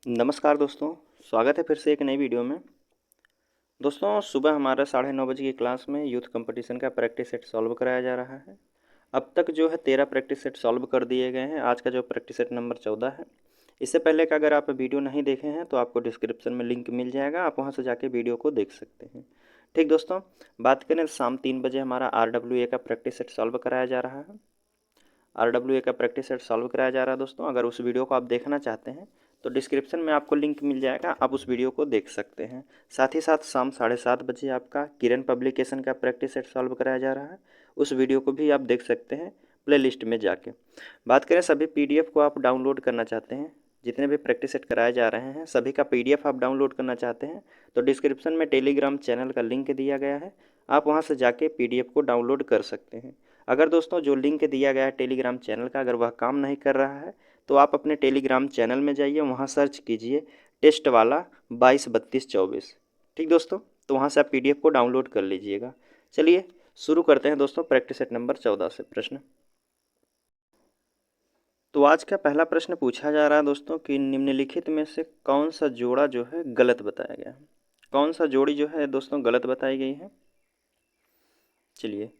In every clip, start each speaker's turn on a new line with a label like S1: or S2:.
S1: नमस्कार दोस्तों, स्वागत है फिर से एक नई वीडियो में। दोस्तों सुबह हमारा 9:30 बजे की क्लास में यूथ कंपटीशन का प्रैक्टिस सेट सॉल्व कराया जा रहा है। अब तक जो है 13 प्रैक्टिस सेट सॉल्व कर दिए गए हैं। आज का जो प्रैक्टिस सेट नंबर 14 है। इससे पहले का अगर आप वीडियो नहीं देखे हैं तो आपको डिस्क्रिप्शन में लिंक मिल जाएगा, आप वहां से जाके वीडियो को देख सकते हैं। ठीक दोस्तों, बात करें शाम 3 बजे हमारा RWA का प्रैक्टिस सेट सॉल्व कराया जा रहा है। RWA का प्रैक्टिस सेट सॉल्व कराया जा रहा है दोस्तों। अगर उस वीडियो को आप देखना चाहते हैं तो डिस्क्रिप्शन में आपको लिंक मिल जाएगा, आप उस वीडियो को देख सकते हैं। साथ ही साथ शाम 7:30 बजे आपका किरण पब्लिकेशन का प्रैक्टिस सेट सॉल्व कराया जा रहा है। उस वीडियो को भी आप देख सकते हैं प्ले लिस्ट में जाके। बात करें सभी PDF को आप डाउनलोड करना चाहते हैं, जितने भी प्रैक्टिस सेट कराए जा रहे हैं सभी का PDF आप डाउनलोड करना चाहते हैं तो डिस्क्रिप्शन में टेलीग्राम चैनल का लिंक दिया गया है, आप वहाँ से जाके PDF को डाउनलोड कर सकते हैं। अगर दोस्तों जो लिंक दिया गया है टेलीग्राम चैनल का अगर वह काम नहीं कर रहा है तो आप अपने टेलीग्राम चैनल में जाइए, वहाँ सर्च कीजिए टेस्ट वाला 223224। ठीक दोस्तों, तो वहाँ से आप PDF को डाउनलोड कर लीजिएगा। चलिए शुरू करते हैं दोस्तों प्रैक्टिस सेट नंबर 14 से प्रश्न। तो आज का पहला प्रश्न पूछा जा रहा है दोस्तों कि निम्नलिखित में से कौन सा जोड़ा जो है गलत बताया गया है। कौन सा जोड़ी जो है दोस्तों गलत बताई गई है। चलिए,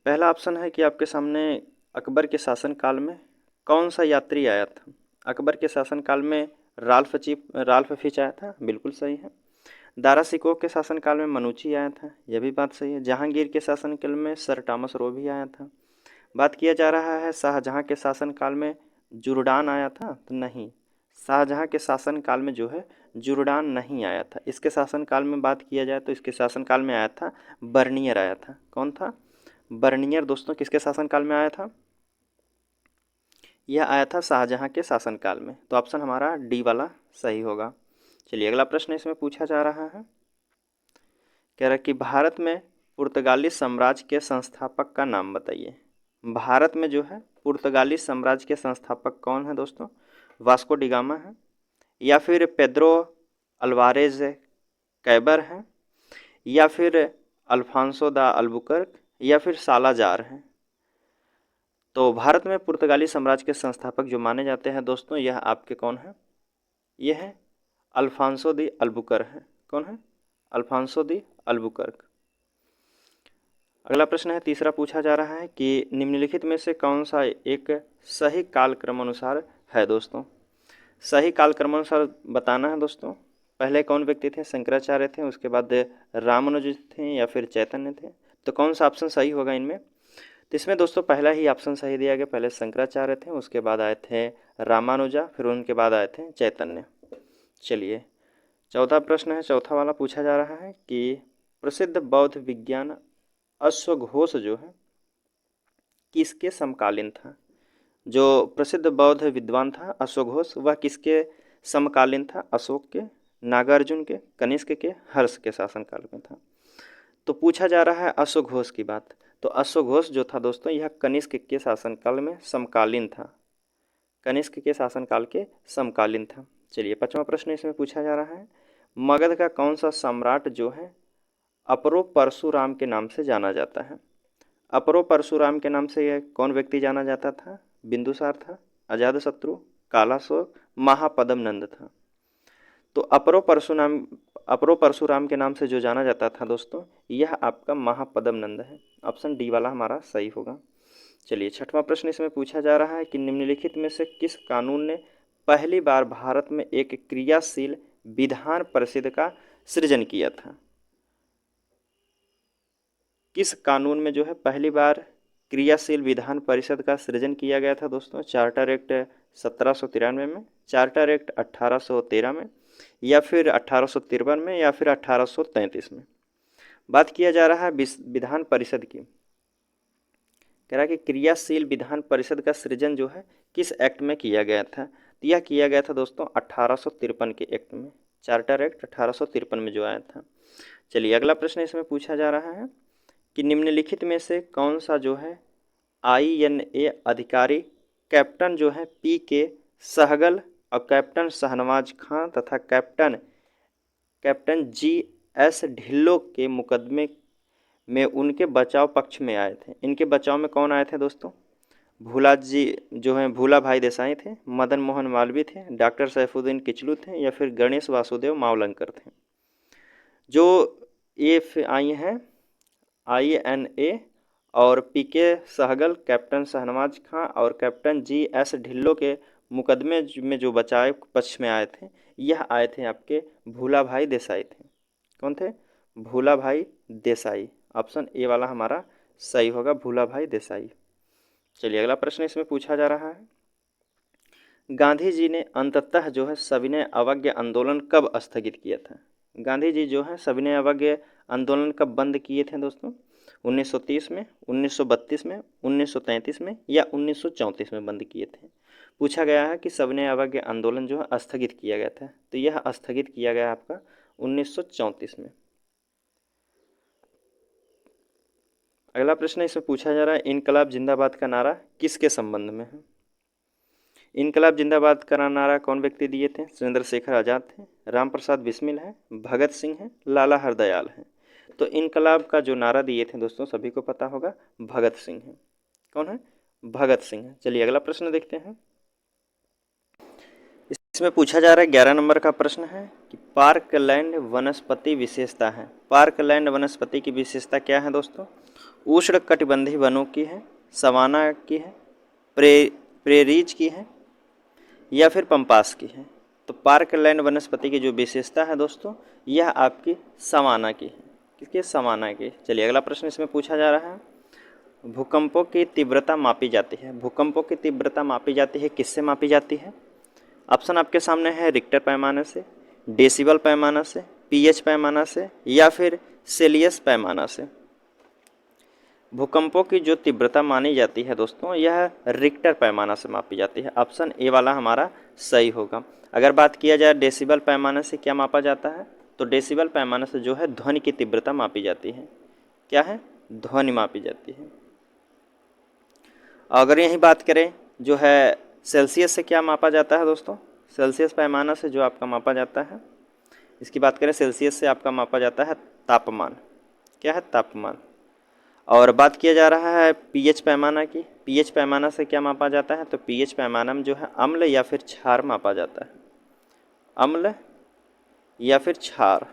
S1: पहला ऑप्शन है कि आपके सामने अकबर के शासनकाल में कौन सा यात्री आया था। अकबर के शासनकाल में राल्फ फिच आया था, बिल्कुल सही है। दारा सिकोह के शासनकाल में मनुची आया था, यह भी बात सही है। जहांगीर के शासनकाल में सर टॉमस रो भी आया था। बात किया जा रहा है शाहजहां के शासनकाल में जुर्डान आया था, तो नहीं, शाहजहां के शासनकाल में जो है जुर्डान नहीं आया था। इसके शासनकाल में बात किया जाए तो इसके शासनकाल में आया था बर्नियर आया था। कौन था? बर्नियर दोस्तों किसके शासनकाल में आया था? यह आया था शाहजहां के शासनकाल में। तो ऑप्शन हमारा डी वाला सही होगा। चलिए अगला प्रश्न इसमें पूछा जा रहा है, कह रहा है कि भारत में पुर्तगाली साम्राज्य के संस्थापक का नाम बताइए। भारत में जो है पुर्तगाली साम्राज्य के संस्थापक कौन है दोस्तों? वास्को डिगामा है, या फिर पेद्रो अल्वारेज कैबर है, या फिर अल्फांसो दा अल्बुकर्क, या फिर सालाजार है। तो भारत में पुर्तगाली साम्राज्य के संस्थापक जो माने जाते हैं दोस्तों, यह आपके कौन है? यह है अल्फांसो दी अल्बुकर्क है। कौन है? Alfonso de Albuquerque. अगला प्रश्न है, तीसरा पूछा जा रहा है कि निम्नलिखित में से कौन सा एक सही कालक्रम अनुसार है दोस्तों। सही कालक्रम अनुसार बताना है दोस्तों। पहले कौन व्यक्ति थे? शंकराचार्य थे, उसके बाद रामानुज थे, या फिर चैतन्य थे। तो कौन सा ऑप्शन सही होगा इनमें? तो इसमें दोस्तों पहला ही ऑप्शन सही दिया गया। पहले शंकराचार्य थे, उसके बाद आए थे रामानुजा, फिर उनके बाद आए थे चैतन्य। चलिए चौथा प्रश्न है, चौथा वाला पूछा जा रहा है कि प्रसिद्ध बौद्ध विज्ञान अश्वघोष जो है किसके समकालीन था। जो प्रसिद्ध बौद्ध विद्वान था अश्वघोष, वह किसके समकालीन था? अशोक के, नागार्जुन के, कनिष्क के, हर्ष के शासनकाल में था। तो पूछा जा रहा है अश्वघोष की बात। तो अश्वघोष जो था दोस्तों यह कनिष्क के शासनकाल में समकालीन था। कनिष्क के शासनकाल के समकालीन था। चलिए पांचवा प्रश्न इसमें पूछा जा रहा है, मगध का कौन सा सम्राट जो है अपरो परशुराम के नाम से जाना जाता है। अपरो परशुराम के नाम से यह कौन व्यक्ति जाना जाता था? बिंदुसार था, अजातशत्रु, कालाशोक, महापद्म नंद था। तो अपरो परशुराम के नाम से जो जाना जाता था दोस्तों, यह आपका महापद्म नंद है। ऑप्शन डी वाला हमारा सही होगा। चलिए छठवां प्रश्न इसमें पूछा जा रहा है कि निम्नलिखित में से किस कानून ने पहली बार भारत में एक क्रियाशील विधान परिषद का सृजन किया था। किस कानून में जो है पहली बार क्रियाशील विधान परिषद का सृजन किया गया था दोस्तों? चार्टर एक्ट 1793 में, चार्टर एक्ट 1813 में, या फिर 1853 में, या फिर 1833 में। बात किया जा रहा है विधान परिषद की। कह रहा है कि क्रियाशील विधान परिषद का सृजन जो है किस एक्ट में किया गया था। तो यह किया गया था दोस्तों 1853 के एक्ट में, चार्टर एक्ट 1853 में जो आया था। चलिए अगला प्रश्न इसमें पूछा जा रहा है कि निम्नलिखित में से कौन सा जो है INA अधिकारी कैप्टन जो है PK सहगल और कैप्टन शाहनवाज खां तथा कैप्टन कैप्टन GS ढिल्लो के मुकदमे में उनके बचाव पक्ष में आए थे। इनके बचाव में कौन आए थे दोस्तों? भूला जी जो हैं भूला भाई देसाई थे, मदन मोहन मालवीय थे, डॉक्टर सैफुद्दीन किचलू थे, या फिर गणेश वासुदेव मावलंकर थे। जो ये आई हैं INA और PK सहगल, कैप्टन शहनवाज खां और कैप्टन GS ढिल्लो के मुकदमे में जो बचाव पक्ष में आए थे, यह आए थे आपके भूला भाई देसाई थे। कौन थे? भूला भाई देसाई। ऑप्शन ए वाला हमारा सही होगा, भूला भाई देसाई। चलिए अगला प्रश्न इसमें पूछा जा रहा है, गांधी जी ने अंततः जो है सविनय अवज्ञा आंदोलन कब स्थगित किया था? गांधी जी जो है सविनय अवज्ञा आंदोलन कब बंद किए थे दोस्तों? 1930 में, 1932 में, 1933 में, या 1934 में बंद किए थे? पूछा गया है कि सविनय अवज्ञा आंदोलन जो है स्थगित किया गया था, तो यह स्थगित किया गया आपका 1934 में। अगला प्रश्न इसमें पूछा जा रहा है, इनकलाब जिंदाबाद का नारा किसके संबंध में है? इनकलाब जिंदाबाद का नारा कौन व्यक्ति दिए थे? चंद्रशेखर आज़ाद थे, राम प्रसाद बिस्मिल है, भगत सिंह है, लाला हरदयाल है। तो इनकलाब का जो नारा दिए थे दोस्तों सभी को पता होगा, भगत सिंह है। कौन है? भगत सिंह है। चलिए अगला प्रश्न देखते हैं। इसमें पूछा जा रहा है 11 नंबर का प्रश्न है कि पार्कलैंड वनस्पति विशेषता है। पार्कलैंड वनस्पति की विशेषता क्या है दोस्तों? उष्ण कटिबंधीय वनों की है, सवाना की है, प्रेरीज की है, या फिर पंपास की है। तो पार्कलैंड वनस्पति की जो विशेषता है दोस्तों, यह आपकी सवाना की है। किसकी? सवाना की। चलिए अगला प्रश्न इसमें पूछा जा रहा है, भूकंपों की तीव्रता मापी जाती है। भूकंपों की तीव्रता मापी जाती है, किससे मापी जाती है? ऑप्शन आपके सामने है, रिक्टर पैमाने से, डेसिबल पैमाना से, पीएच पैमाना से, या फिर सेल्सियस पैमाना से। भूकंपों की जो तीव्रता मानी जाती है दोस्तों, यह रिक्टर पैमाना से मापी जाती है। ऑप्शन ए वाला हमारा सही होगा। अगर बात किया जाए डेसिबल पैमाने से क्या मापा जाता है, तो डेसिबल पैमाने से जो है ध्वनि की तीव्रता मापी जाती है। क्या है? ध्वनि मापी जाती है। अगर यही बात करें जो है सेल्सियस से क्या मापा जाता है दोस्तों, सेल्सियस पैमाना से जो आपका मापा जाता है, इसकी बात करें सेल्सियस से आपका मापा जाता है तापमान। क्या है? तापमान। और बात किया जा रहा है पीएच पैमाना की, पीएच पैमाना से क्या मापा जाता है, तो पीएच पैमाना में जो है अम्ल या फिर क्षार मापा जाता है। अम्ल या फिर क्षार।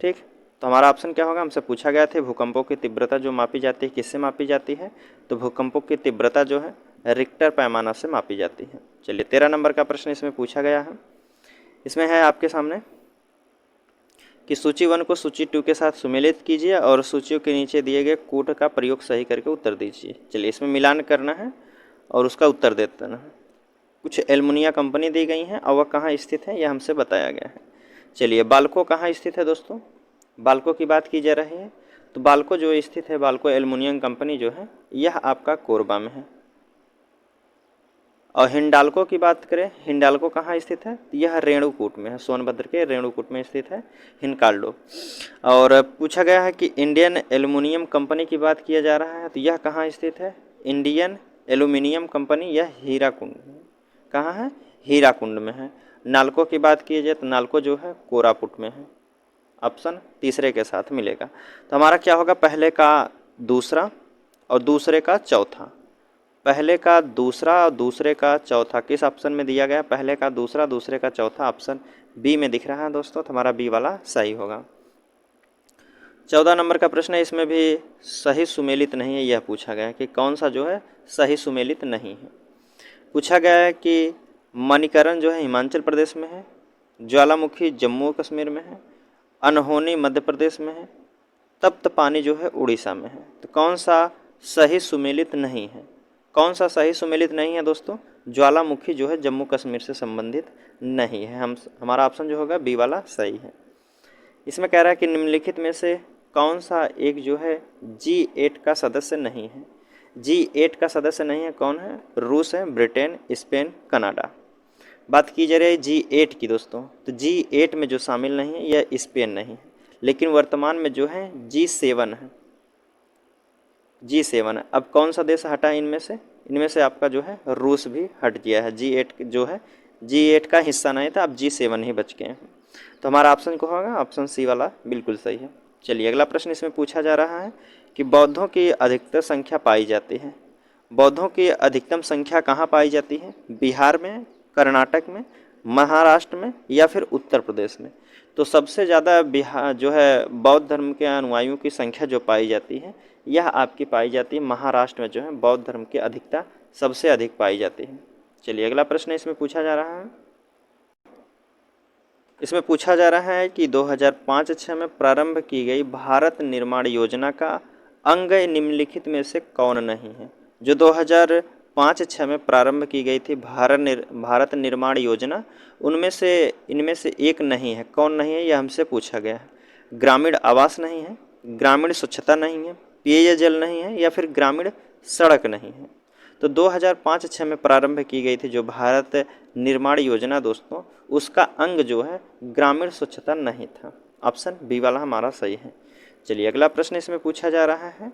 S1: ठीक, तो हमारा ऑप्शन क्या होगा? हमसे पूछा गया था भूकंपों की तीव्रता जो मापी जाती है किससे मापी जाती है, तो भूकंपों की तीव्रता जो है रिक्टर पैमाना से मापी जाती है। चलिए 13 नंबर का प्रश्न इसमें पूछा गया है। इसमें है आपके सामने कि सूची 1 को सूची 2 के साथ सुमेलित कीजिए और सूचियों के नीचे दिए गए कूट का प्रयोग सही करके उत्तर दीजिए। चलिए इसमें मिलान करना है और उसका उत्तर देते हैं। कुछ एल्युमिनिया कंपनी दी गई हैं और वह कहाँ स्थित है यह हमसे बताया गया है। चलिए बाल्को कहाँ स्थित है दोस्तों? बाल्को की बात की जा रही है, तो बाल्को जो स्थित है, बाल्को एल्युमिनियम कंपनी जो है यह आपका कोरबा में है। और हिंडाल्को की बात करें, हिंडाल्को कहाँ स्थित है? यह रेणुकूट में है, सोनभद्र के रेणुकूट में स्थित है हिंडाल्को। और पूछा गया है कि इंडियन एल्युमिनियम कंपनी की बात किया जा रहा है, तो यह कहाँ स्थित है? इंडियन एल्युमिनियम कंपनी यह हीराकुंड कहाँ है? हीराकुंड में है। नाल्को की बात की जाए तो नाल्को जो है कोरापुट में है। ऑप्शन तीसरे के साथ मिलेगा। तो हमारा क्या होगा? पहले का दूसरा और दूसरे का चौथा। पहले का दूसरा और दूसरे का चौथा किस ऑप्शन में दिया गया? पहले का दूसरा, दूसरे का चौथा, ऑप्शन बी में दिख रहा है दोस्तों, तो हमारा बी वाला सही होगा। 14 नंबर का प्रश्न है, इसमें भी सही सुमेलित नहीं है, यह पूछा गया है कि कौन सा जो है सही सुमेलित नहीं है। पूछा गया है कि मणिकरण जो है हिमाचल प्रदेश में है, ज्वालामुखी जम्मू कश्मीर में है, अनहोनी मध्य प्रदेश में है, तप्त पानी जो है उड़ीसा में है। तो कौन सा सही सुमेलित नहीं है? कौन सा सही सुमेलित नहीं है दोस्तों? ज्वालामुखी जो है जम्मू कश्मीर से संबंधित नहीं है। हमारा ऑप्शन जो होगा बी वाला सही है। इसमें कह रहा है कि निम्नलिखित में से कौन सा एक जो है G8 का सदस्य नहीं है? G8 का सदस्य नहीं है, कौन है? रूस है, ब्रिटेन, स्पेन, कनाडा। बात की जा रही है G8 की दोस्तों, तो G8 में जो शामिल नहीं है यह स्पेन नहीं है, लेकिन वर्तमान में जो है G7 है। G7 है। अब कौन सा देश हटा इनमें से? इनमें से आपका जो है रूस भी हट गया है। G8 जो है G8 का हिस्सा नहीं था, अब G7 ही बच गए हैं। तो हमारा ऑप्शन को होगा ऑप्शन सी वाला बिल्कुल सही है। चलिए अगला प्रश्न इसमें पूछा जा रहा है कि बौद्धों की अधिकतर संख्या पाई जाती है बौद्धों की अधिकतम संख्या कहाँ पाई जाती है? बिहार में, कर्नाटक में, महाराष्ट्र में या फिर उत्तर प्रदेश में? तो सबसे ज़्यादा बिहार जो है बौद्ध धर्म के अनुयायियों की संख्या जो पाई जाती है यह आपकी पाई जाती है महाराष्ट्र में, जो है बौद्ध धर्म की अधिकता सबसे अधिक पाई जाती है। चलिए अगला प्रश्न इसमें पूछा जा रहा है। इसमें पूछा जा रहा है कि 2005-06 में प्रारंभ की गई भारत निर्माण योजना का अंग निम्नलिखित में से कौन नहीं है? जो 2005-06 में प्रारंभ की गई थी भारत निर्माण योजना, इनमें से एक नहीं है। कौन नहीं है यह हमसे पूछा गया है। ग्रामीण आवास नहीं है, ग्रामीण स्वच्छता नहीं है, पेयजल नहीं है या फिर ग्रामीण सड़क नहीं है। तो 2005-06 में प्रारंभ की गई थी जो भारत निर्माण योजना दोस्तों, उसका अंग जो है ग्रामीण स्वच्छता नहीं था। ऑप्शन बी वाला हमारा सही है। चलिए अगला प्रश्न इसमें पूछा जा रहा है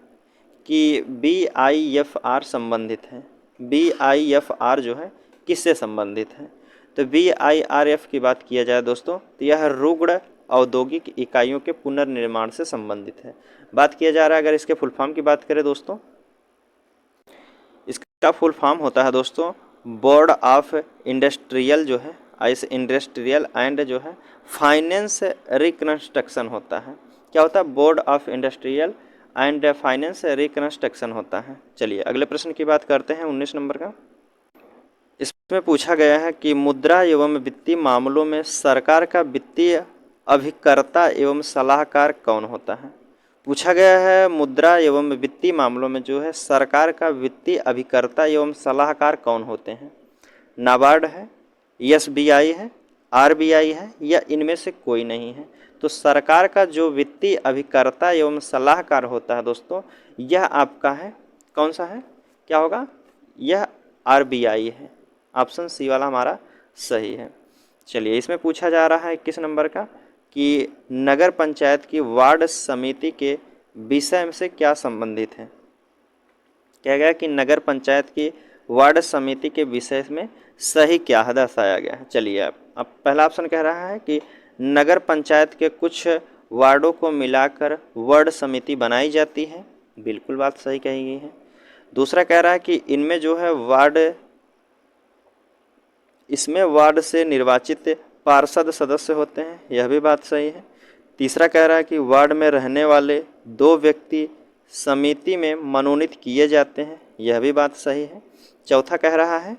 S1: कि BIFR संबंधित है। BIFR जो है किससे संबंधित है? तो BIRF की बात किया जाए दोस्तों तो यह रुग्ण औद्योगिक इकाइयों के पुनर्निर्माण से संबंधित है। बात किया जा रहा है, अगर इसके फुल फॉर्म की बात करें दोस्तों, इसका फुल फॉर्म होता है दोस्तों बोर्ड ऑफ इंडस्ट्रियल जो है इंडस्ट्रियल एंड जो है फाइनेंस रिकंस्ट्रक्शन होता है। क्या होता है? Board of industrial and finance reconstruction होता है। चलिए अगले प्रश्न की बात करते हैं 19 नंबर का। इसमें पूछा गया है कि मुद्रा एवं वित्तीय मामलों में सरकार का वित्तीय अभिकर्ता एवं सलाहकार कौन होता है? पूछा गया है मुद्रा एवं वित्तीय मामलों में जो है सरकार का वित्तीय अभिकर्ता एवं सलाहकार कौन होते हैं? नाबार्ड है, SBI है, RBI है या इनमें से कोई नहीं है? तो सरकार का जो वित्तीय अभिकर्ता एवं सलाहकार होता है दोस्तों, यह आपका है, कौन सा है, क्या होगा? यह RBI है। ऑप्शन सी वाला हमारा सही है। चलिए इसमें पूछा जा रहा है 21 नंबर का कि नगर पंचायत की वार्ड समिति के विषय से क्या संबंधित है? क्या गया कि नगर पंचायत की वार्ड समिति के विषय में सही क्या है दर्शाया गया है। चलिए अब पहला ऑप्शन कह रहा है कि नगर पंचायत के कुछ वार्डों को मिलाकर वार्ड समिति बनाई जाती है, बिल्कुल बात सही कही गई है। दूसरा कह रहा है कि इनमें जो है इसमें वार्ड से निर्वाचित पार्षद सदस्य होते हैं, यह भी बात सही है। तीसरा कह रहा है कि वार्ड में रहने वाले 2 व्यक्ति समिति में मनोनीत किए जाते हैं, यह भी बात सही है। चौथा कह रहा है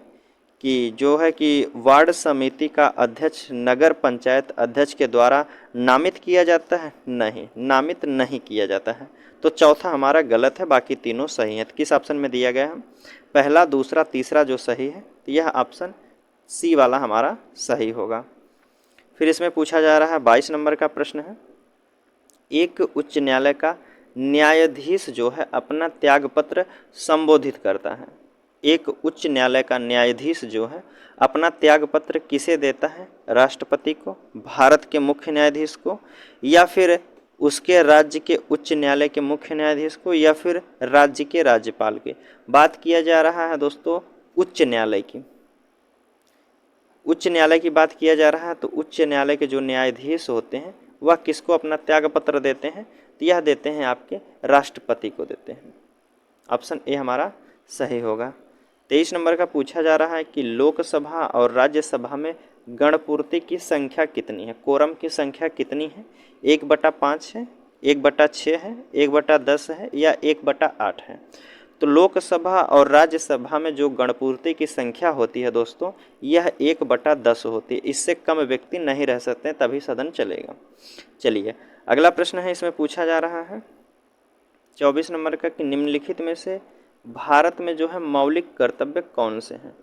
S1: कि जो है कि वार्ड समिति का अध्यक्ष नगर पंचायत अध्यक्ष के द्वारा नामित किया जाता है, नहीं, नामित नहीं किया जाता है। तो चौथा हमारा गलत है, बाकी तीनों सही हैं। तो किस ऑप्शन में दिया गया है? पहला, दूसरा, तीसरा जो सही है तो यह ऑप्शन सी वाला हमारा सही होगा। फिर इसमें पूछा जा रहा है 22 नंबर का प्रश्न है, एक उच्च न्यायालय का न्यायाधीश जो है अपना त्यागपत्र संबोधित करता है। एक उच्च न्यायालय का न्यायाधीश जो है अपना त्यागपत्र किसे देता है? राष्ट्रपति को, भारत के मुख्य न्यायाधीश को या फिर उसके राज्य के उच्च न्यायालय के मुख्य न्यायाधीश को या फिर राज्य के राज्यपाल के? बात किया जा रहा है दोस्तों उच्च न्यायालय की। उच्च न्यायालय की बात किया जा रहा है तो उच्च न्यायालय के जो न्यायाधीश होते हैं वह किसको अपना त्यागपत्र देते हैं? तो यह देते हैं आपके राष्ट्रपति को देते हैं। ऑप्शन ए हमारा सही होगा। 23 नंबर का पूछा जा रहा है कि लोकसभा और राज्यसभा में गणपूर्ति की संख्या कितनी है? कोरम की संख्या कितनी है? 1/5 है, 1/6 है, 1/10 है या 1/8 है? तो लोकसभा और राज्यसभा में जो गणपूर्ति की संख्या होती है दोस्तों, यह 1/10 होती है। इससे कम व्यक्ति नहीं रह सकते हैं, तभी सदन चलेगा। चलिए अगला प्रश्न है, इसमें पूछा जा रहा है 24 नंबर का कि निम्नलिखित में से भारत में जो है मौलिक कर्तव्य कौन से हैं?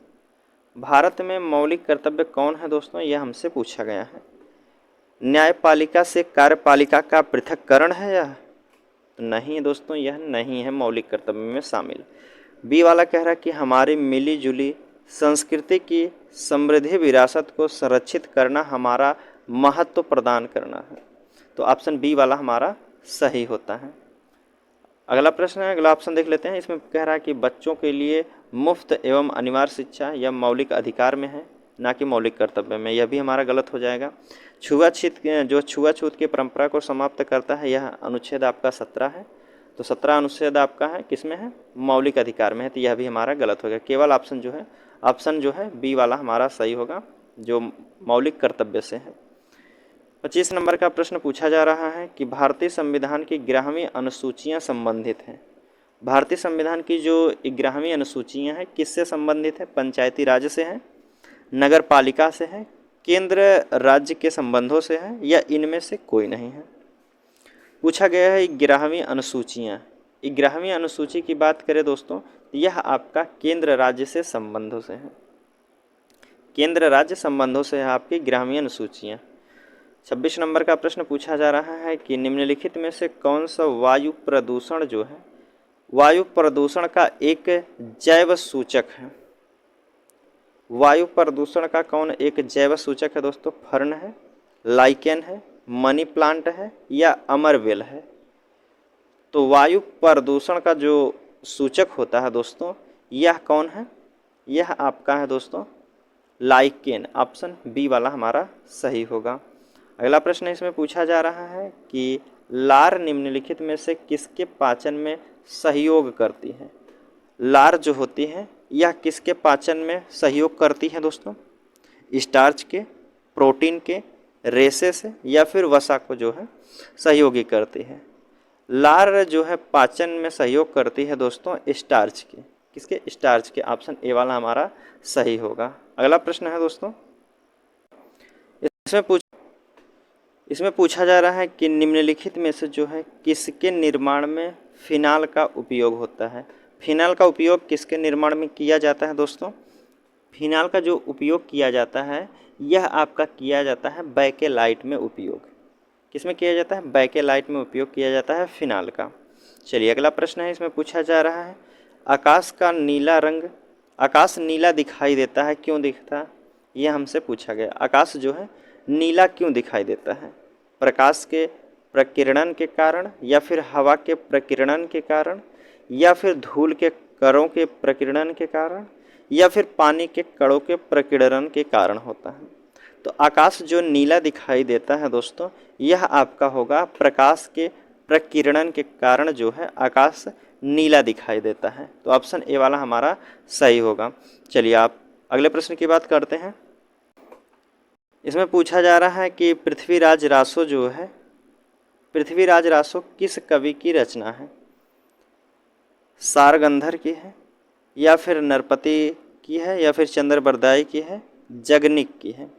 S1: भारत में मौलिक कर्तव्य कौन है दोस्तों, यह हमसे पूछा गया है। न्यायपालिका से कार्यपालिका का पृथक्करण है यह? नहीं दोस्तों, यह नहीं है मौलिक कर्तव्य में शामिल। बी वाला कह रहा है कि हमारी मिली जुली संस्कृति की समृद्धि विरासत को संरक्षित करना हमारा महत्व प्रदान करना है। तो ऑप्शन बी वाला हमारा सही होता है। अगला प्रश्न है, अगला ऑप्शन देख लेते हैं। इसमें कह रहा है कि बच्चों के लिए मुफ्त एवं अनिवार्य शिक्षा यह मौलिक अधिकार में है, ना कि मौलिक कर्तव्य में। यह भी हमारा गलत हो जाएगा। छुआछूत की परंपरा को समाप्त करता है, यह अनुच्छेद आपका 17 है। तो 17 अनुच्छेद आपका है किस में है, मौलिक अधिकार में है, तो यह भी हमारा गलत हो गया। केवल ऑप्शन जो है बी वाला हमारा सही होगा, जो मौलिक कर्तव्य से है। 25 नंबर का प्रश्न पूछा जा रहा है कि भारतीय संविधान की 11वीं अनुसूचियाँ संबंधित हैं। भारतीय संविधान की जो 11वीं अनुसूचियाँ हैं किससे संबंधित है, पंचायती राज से है, नगर पालिका से है, केंद्र राज्य के संबंधों से है, या इनमें से कोई नहीं है। पूछा गया है 11वीं अनुसूचियाँ। 11वीं अनुसूची की बात करें दोस्तों, यह आपका केंद्र राज्य से संबंधों से है, केंद्र राज्य संबंधों से है आपकी 11वीं अनुसूचियाँ। 26 नंबर का प्रश्न पूछा जा रहा है कि निम्नलिखित में से कौन सा वायु प्रदूषण जो है, वायु प्रदूषण का एक जैव सूचक है। वायु प्रदूषण का कौन एक जैव सूचक है दोस्तों, फर्न है, लाइकेन है, मनी प्लांट है, या अमरवेल है। तो वायु प्रदूषण का जो सूचक होता है दोस्तों, यह कौन है, यह आपका है दोस्तों लाइकेन। ऑप्शन बी वाला हमारा सही होगा। अगला प्रश्न इसमें पूछा जा रहा है कि लार निम्नलिखित में से किसके पाचन में सहयोग करती है। लार जो होती है यह किसके पाचन में सहयोग करती है दोस्तों, स्टार्च के, प्रोटीन के, रेशे से, या फिर वसा को जो है सहयोगी करती है। लार जो है पाचन में सहयोग करती है दोस्तों स्टार्च के, किसके, स्टार्च के। ऑप्शन ए वाला हमारा सही होगा। अगला प्रश्न है दोस्तों, इसमें पूछा जा रहा है कि निम्नलिखित में से जो है किसके निर्माण में फिनाल का उपयोग होता है। फिनाल का उपयोग किसके निर्माण में किया जाता है दोस्तों, फिनाल का जो उपयोग किया जाता है यह आपका किया जाता है बैकेलाइट में उपयोग। किसमें किया जाता है, बैकेलाइट में उपयोग किया जाता है फिनाल का। चलिए अगला प्रश्न है, इसमें पूछा जा रहा है आकाश का नीला रंग, आकाश नीला दिखाई देता है, क्यों दिखता है, यह हमसे पूछा गया। आकाश जो है नीला क्यों दिखाई देता है, प्रकाश के प्रकीर्णन के कारण, या फिर हवा के प्रकीर्णन के कारण, या फिर धूल के कणों के प्रकीर्णन के कारण, या फिर पानी के कणों के प्रकीर्णन के कारण होता है। तो आकाश जो नीला दिखाई देता है दोस्तों, यह आपका होगा प्रकाश के प्रकीर्णन के कारण जो है आकाश नीला दिखाई देता है। तो ऑप्शन ए वाला हमारा सही होगा। चलिए आप अगले प्रश्न की बात करते हैं। इसमें पूछा जा रहा है कि पृथ्वीराज रासो जो है, पृथ्वीराज रासो किस कवि की रचना है, सारगंधर की है, या फिर नरपति की है, या फिर चंद्रबरदाई की है, जगनिक की है।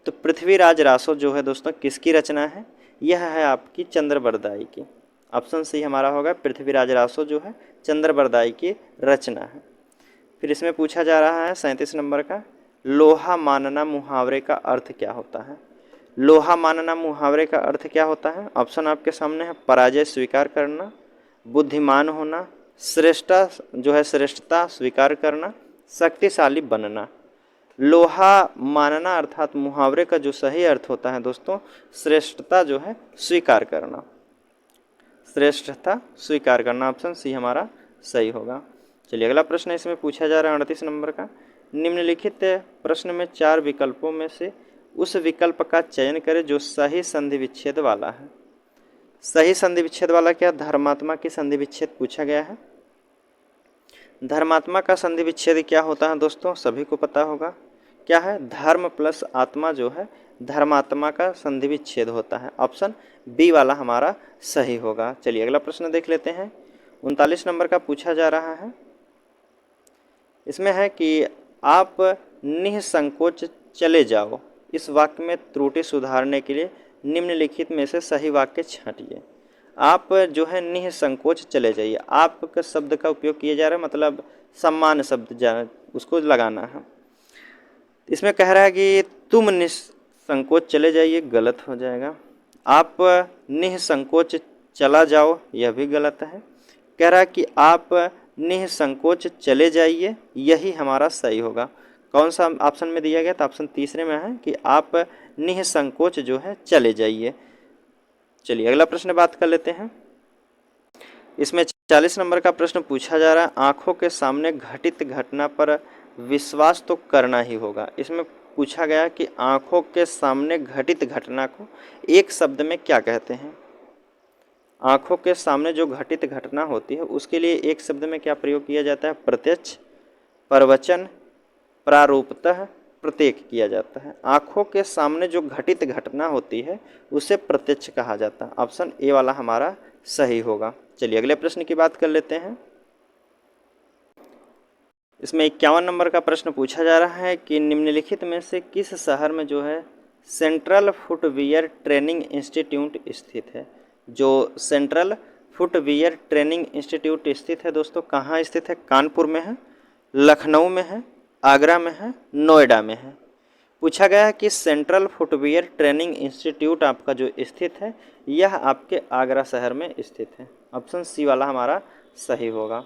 S1: तो पृथ्वीराज रासो जो है दोस्तों किसकी रचना है, यह है आपकी चंद्रबरदाई की। ऑप्शन सी हमारा होगा, पृथ्वीराज रासो जो है चंद्रबरदाई की रचना है। फिर इसमें पूछा जा रहा है 37 नंबर का, लोहा मानना मुहावरे का अर्थ क्या होता है। लोहा मानना मुहावरे का अर्थ क्या होता है, ऑप्शन आपके सामने है, पराजय स्वीकार करना, बुद्धिमान होना, श्रेष्ठता जो है श्रेष्ठता स्वीकार करना, शक्तिशाली बनना। लोहा मानना अर्थात मुहावरे का जो सही अर्थ होता है दोस्तों, श्रेष्ठता जो है स्वीकार करना, श्रेष्ठता स्वीकार करना। ऑप्शन सी हमारा सही होगा। चलिए अगला प्रश्न इसमें पूछा जा रहा है 38 नंबर का, निम्नलिखित प्रश्न में 4 विकल्पों में से उस विकल्प का चयन करें जो सही संधि विच्छेद वाला है। सही संधि विच्छेद वाला क्या, धर्मात्मा की संधि विच्छेद पूछा गया है। धर्मात्मा का संधि विच्छेद क्या होता है दोस्तों, सभी को पता होगा, क्या है, धर्म प्लस आत्मा जो है धर्मात्मा का संधि विच्छेद होता है। ऑप्शन बी वाला हमारा सही होगा। चलिए अगला प्रश्न देख लेते हैं। 39 नंबर का पूछा जा रहा है, इसमें है कि आप निःसंकोच चले जाओ, इस वाक्य में त्रुटि सुधारने के लिए निम्नलिखित में से सही वाक्य छांटिए। आप जो है निःसंकोच चले जाइए, आप का शब्द का उपयोग किया जा रहा है, मतलब सम्मान शब्द उसको लगाना है। इसमें कह रहा है कि तुम निःसंकोच चले जाइए, गलत हो जाएगा। आप निःसंकोच चला जाओ, यह भी गलत है। कह रहा है कि आप निःसंकोच चले जाइए, यही हमारा सही होगा। कौन सा ऑप्शन में दिया गया, तो ऑप्शन तीसरे में है कि आप निःसंकोच जो है चले जाइए। चलिए अगला प्रश्न बात कर लेते हैं। इसमें 40 नंबर का प्रश्न पूछा जा रहा है, आंखों के सामने घटित घटना पर विश्वास तो करना ही होगा। इसमें पूछा गया कि आंखों के सामने घटित घटना को एक शब्द में क्या कहते हैं। आँखों के सामने जो घटित घटना होती है उसके लिए एक शब्द में क्या प्रयोग किया जाता है? प्रत्यक्ष, प्रवचन, प्रारूपतः, प्रत्येक किया जाता है। आँखों के सामने जो घटित घटना होती है उसे प्रत्यक्ष कहा जाता है। ऑप्शन ए वाला हमारा सही होगा। चलिए अगले प्रश्न की बात कर लेते हैं। इसमें 51 नंबर का प्रश्न पूछा जा रहा है कि निम्नलिखित में से किस शहर में जो है सेंट्रल फुटवियर ट्रेनिंग इंस्टीट्यूट स्थित है? जो सेंट्रल फुटवियर ट्रेनिंग इंस्टीट्यूट स्थित है दोस्तों, कहाँ स्थित है? कानपुर में है, लखनऊ में है, आगरा में है, नोएडा में है। पूछा गया है कि सेंट्रल फुटवियर ट्रेनिंग इंस्टीट्यूट आपका जो स्थित है यह आपके आगरा शहर में स्थित है। ऑप्शन सी वाला हमारा सही होगा।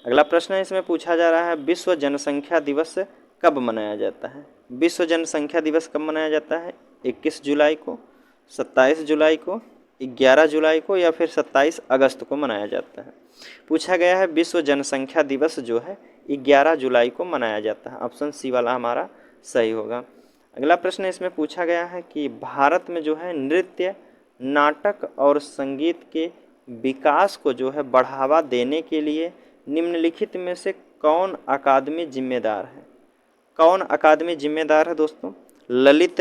S1: अगला प्रश्न है, इसमें पूछा जा रहा है विश्व जनसंख्या दिवस कब मनाया जाता है? विश्व जनसंख्या दिवस कब मनाया जाता है? 21 जुलाई को, 27 जुलाई को, 11 जुलाई को या फिर 27 अगस्त को मनाया जाता है? पूछा गया है विश्व जनसंख्या दिवस जो है 11 जुलाई को मनाया जाता है। ऑप्शन सी वाला हमारा सही होगा। अगला प्रश्न इसमें पूछा गया है कि भारत में जो है नृत्य, नाटक और संगीत के विकास को जो है बढ़ावा देने के लिए निम्नलिखित में से कौन अकादमी जिम्मेदार है? कौन अकादमी जिम्मेदार है दोस्तों? ललित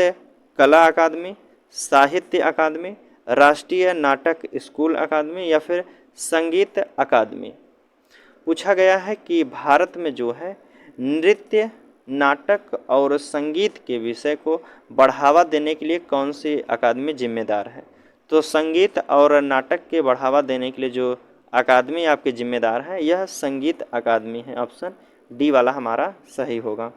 S1: कला अकादमी, साहित्य अकादमी, राष्ट्रीय नाटक स्कूल अकादमी या फिर संगीत अकादमी? पूछा गया है कि भारत में जो है नृत्य, नाटक और संगीत के विषय को बढ़ावा देने के लिए कौन सी अकादमी जिम्मेदार है? तो संगीत और नाटक के बढ़ावा देने के लिए जो अकादमी आपके जिम्मेदार है यह संगीत अकादमी है। ऑप्शन डी वाला हमारा सही होगा।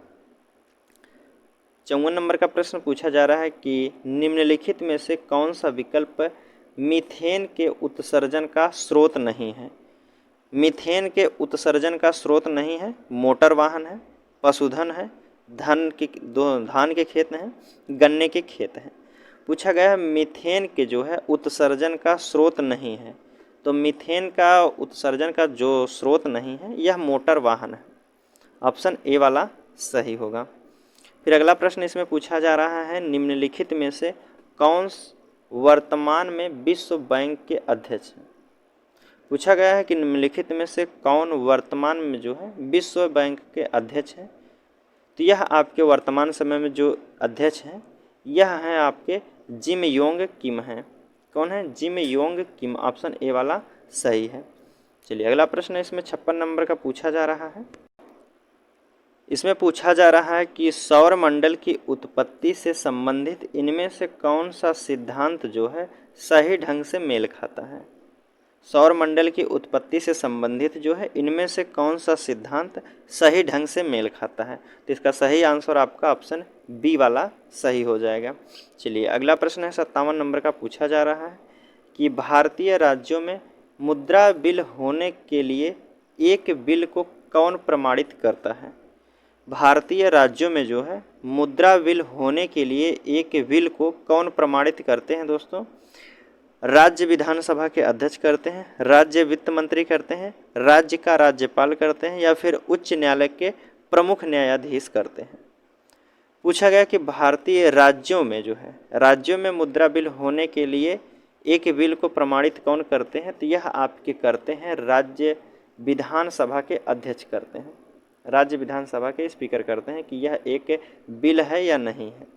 S1: 54 नंबर का प्रश्न पूछा जा रहा है कि निम्नलिखित में से कौन सा विकल्प मीथेन के उत्सर्जन का स्रोत नहीं है? मीथेन के उत्सर्जन का स्रोत नहीं है। मोटर वाहन है, पशुधन है, धान के खेत हैं, गन्ने के खेत हैं। पूछा गया है मीथेन के जो है उत्सर्जन का स्रोत नहीं है, तो मीथेन का उत्सर्जन का जो स्रोत नहीं है यह मोटर वाहन है। ऑप्शन ए वाला सही होगा। फिर अगला प्रश्न इसमें पूछा जा रहा है निम्नलिखित में से कौन वर्तमान में विश्व बैंक के अध्यक्ष हैं? पूछा गया है कि निम्नलिखित में से कौन वर्तमान में जो है विश्व बैंक के अध्यक्ष हैं? तो यह आपके वर्तमान समय में जो अध्यक्ष हैं यह हैं आपके जिम योंग किम हैं। कौन है? Jim Yong Kim. Option A वाला सही है। चलिए अगला प्रश्न इसमें 56 नंबर का पूछा जा रहा है। इसमें पूछा जा रहा है कि सौर मंडल की उत्पत्ति से संबंधित इनमें से कौन सा सिद्धांत जो है सही ढंग से मेल खाता है? सौर मंडल की उत्पत्ति से संबंधित जो है इनमें से कौन सा सिद्धांत सही ढंग से मेल खाता है? तो इसका सही आंसर आपका ऑप्शन बी वाला सही हो जाएगा। चलिए अगला प्रश्न है 57 नंबर का पूछा जा रहा है कि भारतीय राज्यों में मुद्रा बिल होने के लिए एक बिल को कौन प्रमाणित करता है? भारतीय राज्यों में जो है मुद्रा बिल होने के लिए एक बिल को कौन प्रमाणित करते हैं दोस्तों? राज्य विधानसभा के अध्यक्ष करते हैं, राज्य वित्त मंत्री करते हैं, राज्य का राज्यपाल करते हैं या फिर उच्च न्यायालय के प्रमुख न्यायाधीश करते हैं? पूछा गया कि भारतीय राज्यों में जो है राज्यों में मुद्रा बिल होने के लिए एक बिल को प्रमाणित कौन करते हैं? तो यह आपके करते हैं राज्य विधानसभा के अध्यक्ष करते हैं, राज्य विधानसभा के स्पीकर करते हैं कि यह एक बिल है या नहीं है।